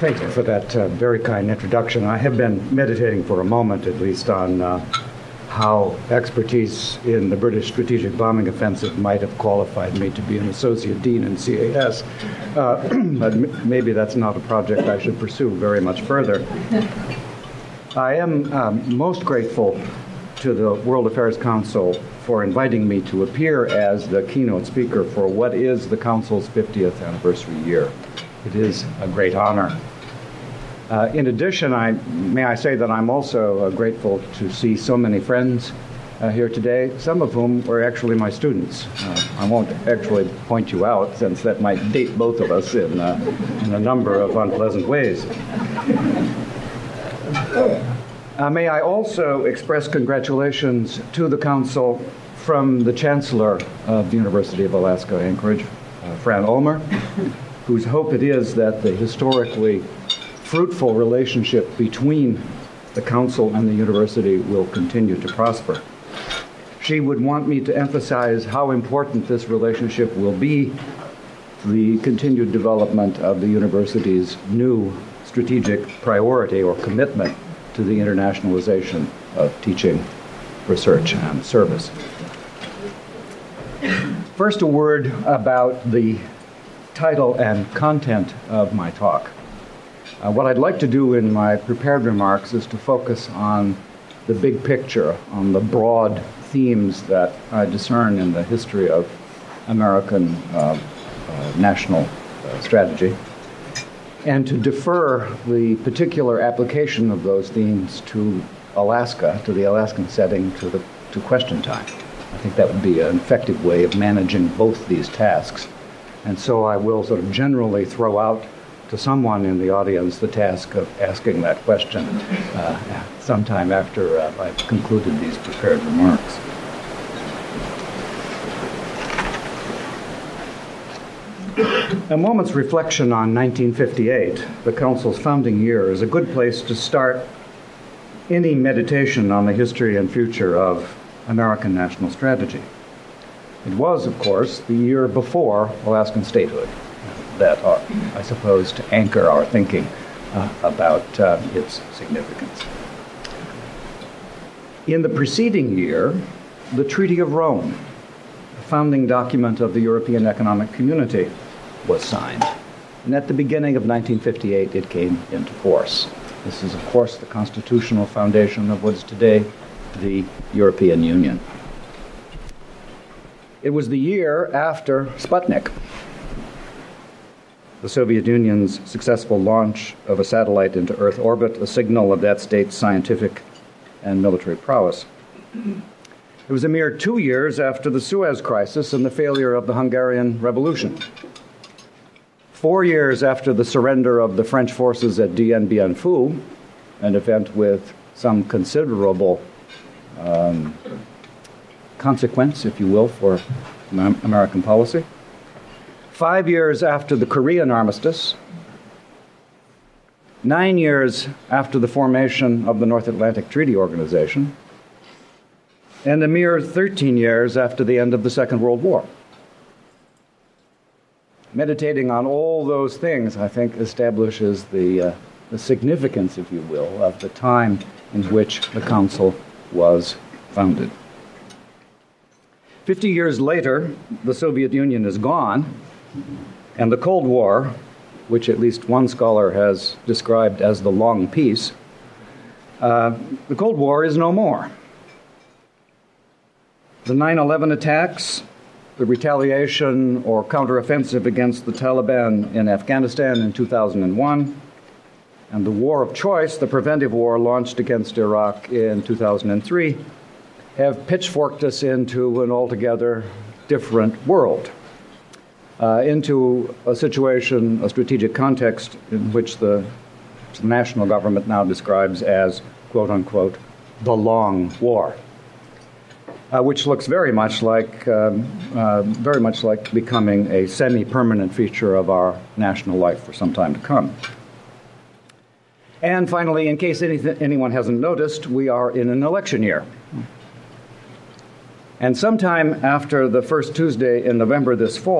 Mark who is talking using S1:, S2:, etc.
S1: Thank you for that very kind introduction. I have been meditating for a moment, at least, on how expertise in the British strategic bombing offensive might have qualified me to be an associate dean in CAS. But maybe that's not a project I should pursue very much further. I am most grateful to the World Affairs Council for inviting me to appear as the keynote speaker for what is the Council's 50th anniversary year. It is a great honor. In addition, may I say that I'm also grateful to see so many friends here today, some of whom were actually my students. I won't actually point you out, since that might date both of us in a number of unpleasant ways. May I also express congratulations to the Council from the Chancellor of the University of Alaska Anchorage, Fran Ulmer, whose hope it is that the historically fruitful relationship between the Council and the University will continue to prosper. She would want me to emphasize how important this relationship will be to the continued development of the University's new strategic priority or commitment to the internationalization of teaching, research, and service. First, a word about the title and content of my talk. What I'd like to do in my prepared remarks is to focus on the big picture, on the broad themes that I discern in the history of American national strategy, and to defer the particular application of those themes to Alaska, to the Alaskan setting, to question time. I think that would be an effective way of managing both these tasks. And so I will sort of generally throw out to someone in the audience the task of asking that question sometime after I've concluded these prepared remarks. A moment's reflection on 1958, the Council's founding year, is a good place to start any meditation on the history and future of American national strategy. It was, of course, the year before Alaskan statehood that I suppose to anchor our thinking about its significance. In the preceding year, the Treaty of Rome, the founding document of the European Economic Community, was signed. And at the beginning of 1958, it came into force. This is, of course, the constitutional foundation of what is today the European Union. It was the year after Sputnik, the Soviet Union's successful launch of a satellite into Earth orbit, a signal of that state's scientific and military prowess. It was a mere 2 years after the Suez Crisis and the failure of the Hungarian Revolution. 4 years after the surrender of the French forces at Dien Bien Phu, an event with some considerable consequence, if you will, for American policy. 5 years after the Korean Armistice, 9 years after the formation of the North Atlantic Treaty Organization, and a mere 13 years after the end of the Second World War. Meditating on all those things, I think, establishes the significance, if you will, of the time in which the Council was founded. 50 years later, the Soviet Union is gone, and the Cold War, which at least one scholar has described as the long peace, the Cold War is no more. The 9/11 attacks, the retaliation or counteroffensive against the Taliban in Afghanistan in 2001, and the war of choice, the preventive war launched against Iraq in 2003, have pitchforked us into an altogether different world, into a situation, a strategic context in which the national government now describes as, quote unquote, the long war, which looks very much like becoming a semi-permanent feature of our national life for some time to come. And finally, in case anyone hasn't noticed, we are in an election year. And sometime after the first Tuesday in November this fall,